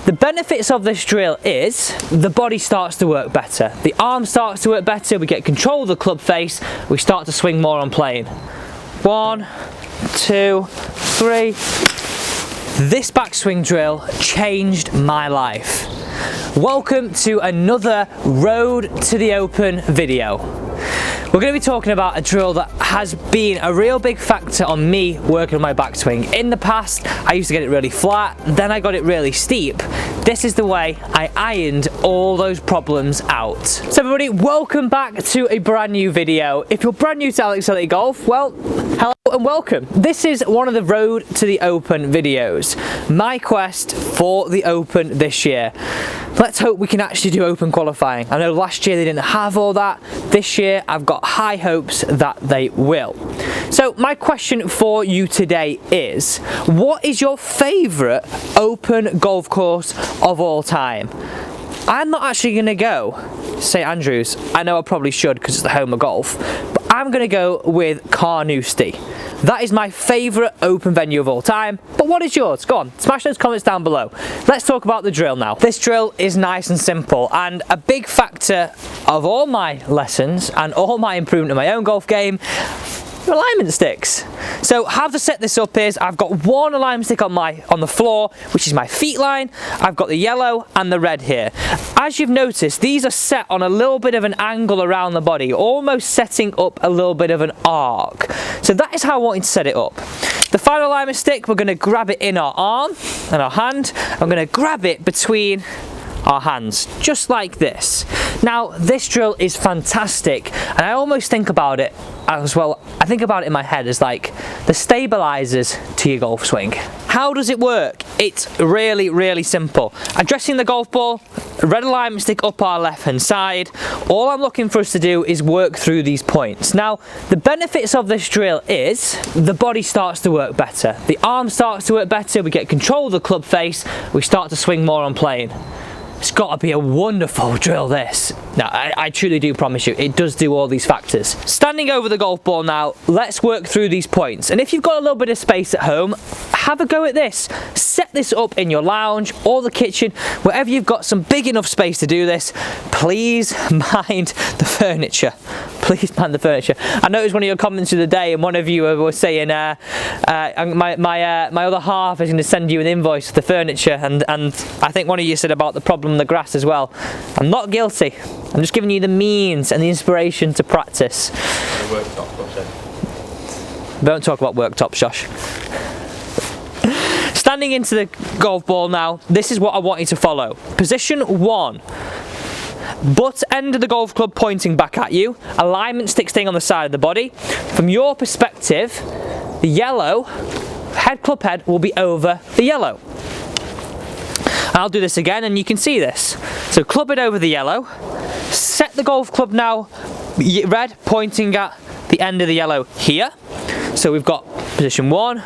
The benefits of this drill is the body starts to work better, the arm starts to work better, we get control of the club face, we start to swing more on plane. 1, 2, 3. This backswing drill changed my life. Welcome to another Road to the Open video. We're going to be talking about a drill that has been a real big factor on me working on my backswing. In the past, I used to get it really flat, then I got it really steep. This is the way I ironed all those problems out. So everybody, welcome back to a brand new video. If you're brand new to Alex Elliott Golf, well, hello and welcome. This is one of the Road to the Open videos. My quest for the Open this year. Let's hope we can actually do Open qualifying. I know last year they didn't have all that. This year I've got high hopes that they will. So my question for you today is, what is your favourite Open golf course of all time? I'm not actually going to go St Andrews. I know I probably should because it's the home of golf, but I'm going to go with Carnoustie. That is my favourite Open venue of all time. But what is yours? Go on, smash those comments down below. Let's talk about the drill now. This drill is nice and simple, and a big factor of all my lessons and all my improvement in my own golf game, alignment sticks. So how to set this up is, I've got one alignment stick on the floor, which is my feet line. I've got the yellow and the red here. As you've noticed, these are set on a little bit of an angle around the body, almost setting up a little bit of an arc. So that is how I wanted to set it up. The final alignment stick, we're going to grab it in our arm and our hand. I'm going to grab it between our hands, just like this. Now, this drill is fantastic, and I almost think about it as well. I think about it in my head as like the stabilizers to your golf swing. How does it work? It's really, really simple. Addressing the golf ball, red alignment stick up our left hand side. All I'm looking for us to do is work through these points. Now, the benefits of this drill is the body starts to work better, the arm starts to work better, we get control of the club face, we start to swing more on plane. It's got to be a wonderful drill, this. Now, I truly do promise you, it does do all these factors. Standing over the golf ball now, let's work through these points. And if you've got a little bit of space at home, have a go at this. Set this up in your lounge or the kitchen, wherever you've got some big enough space to do this. Please mind the furniture. Please mind the furniture. I noticed one of your comments of the day, and one of you was saying, my other half is going to send you an invoice for the furniture, and I think one of you said about the problem in the grass as well. I'm not guilty. I'm just giving you the means and the inspiration to practice. Don't talk about worktops, Josh. Standing into the golf ball now, this is what I want you to follow. Position 1. Butt end of the golf club pointing back at you, alignment stick staying on the side of the body. From your perspective, the yellow club head will be over the yellow. I'll do this again and you can see this. So club it over the yellow, set the golf club now red pointing at the end of the yellow here. So we've got position 1,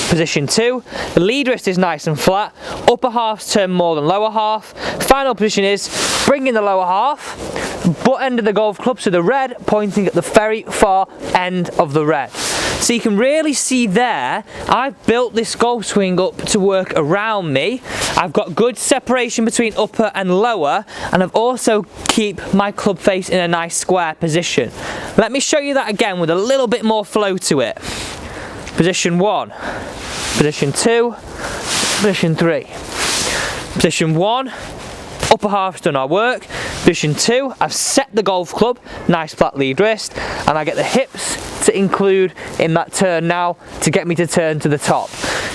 position 2, the lead wrist is nice and flat, upper half's turned more than lower half. Final position is bringing the lower half, butt end of the golf club, so the red pointing at the very far end of the red. So you can really see there, I've built this golf swing up to work around me. I've got good separation between upper and lower, and I've also keep my club face in a nice square position. Let me show you that again with a little bit more flow to it. Position 1, position 2, position 3. Position 1, upper half's done our work. Position 2, I've set the golf club, nice flat lead wrist, and I get the hips to include in that turn now to get me to turn to the top.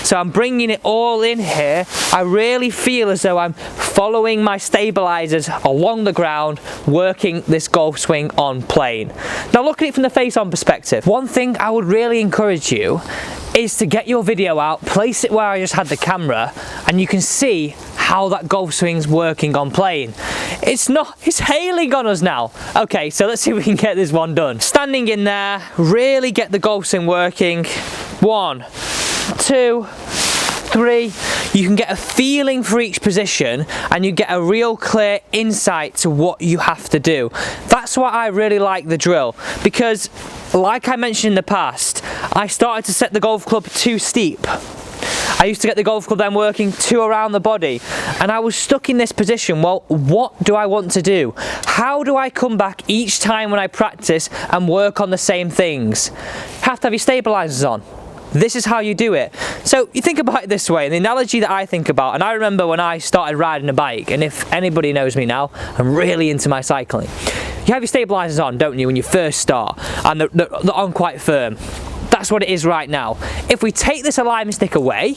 So I'm bringing it all in here. I really feel as though I'm following my stabilizers along the ground, working this golf swing on plane. Now look at it from the face-on perspective. One thing I would really encourage you is to get your video out, place it where I just had the camera, and you can see how that golf swing's working on plane. It's hailing on us now. Okay, so let's see if we can get this one done. Standing in there, really get the golf swing working. 1, 2, 3. You can get a feeling for each position and you get a real clear insight to what you have to do. That's why I really like the drill, because like I mentioned in the past, I started to set the golf club too steep. I used to get the golf club then working 2 around the body, and I was stuck in this position. Well, what do I want to do? How do I come back each time when I practice and work on the same things? You have to have your stabilizers on. This is how you do it. So you think about it this way, and the analogy that I think about, and I remember when I started riding a bike, and if anybody knows me now, I'm really into my cycling. You have your stabilizers on, don't you, when you first start, and they're on quite firm. That's what it is right now. If we take this alignment stick away,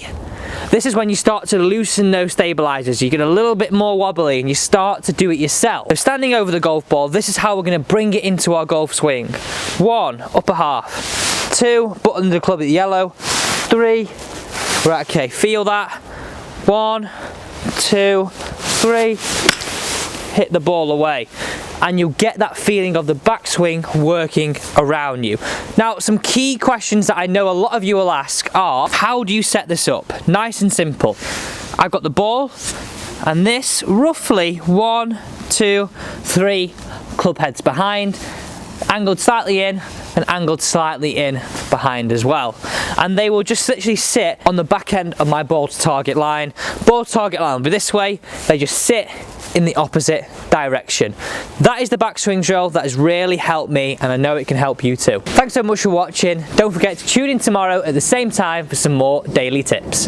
this is when you start to loosen those stabilizers. You get a little bit more wobbly and you start to do it yourself. So standing over the golf ball, this is how we're going to bring it into our golf swing. 1, upper half. 2, button the club at the yellow. 3, right, okay, feel that. 1, 2, 3, hit the ball away. And you'll get that feeling of the backswing working around you. Now, some key questions that I know a lot of you will ask are, how do you set this up? Nice and simple. I've got the ball, and this roughly 1, 2, 3 club heads behind, angled slightly in, and angled slightly in behind as well. And they will just literally sit on the back end of my ball to target line. Ball to target line will be this way, they just sit in the opposite direction. That is the backswing drill that has really helped me, and I know it can help you too. Thanks so much for watching. Don't forget to tune in tomorrow at the same time for some more daily tips.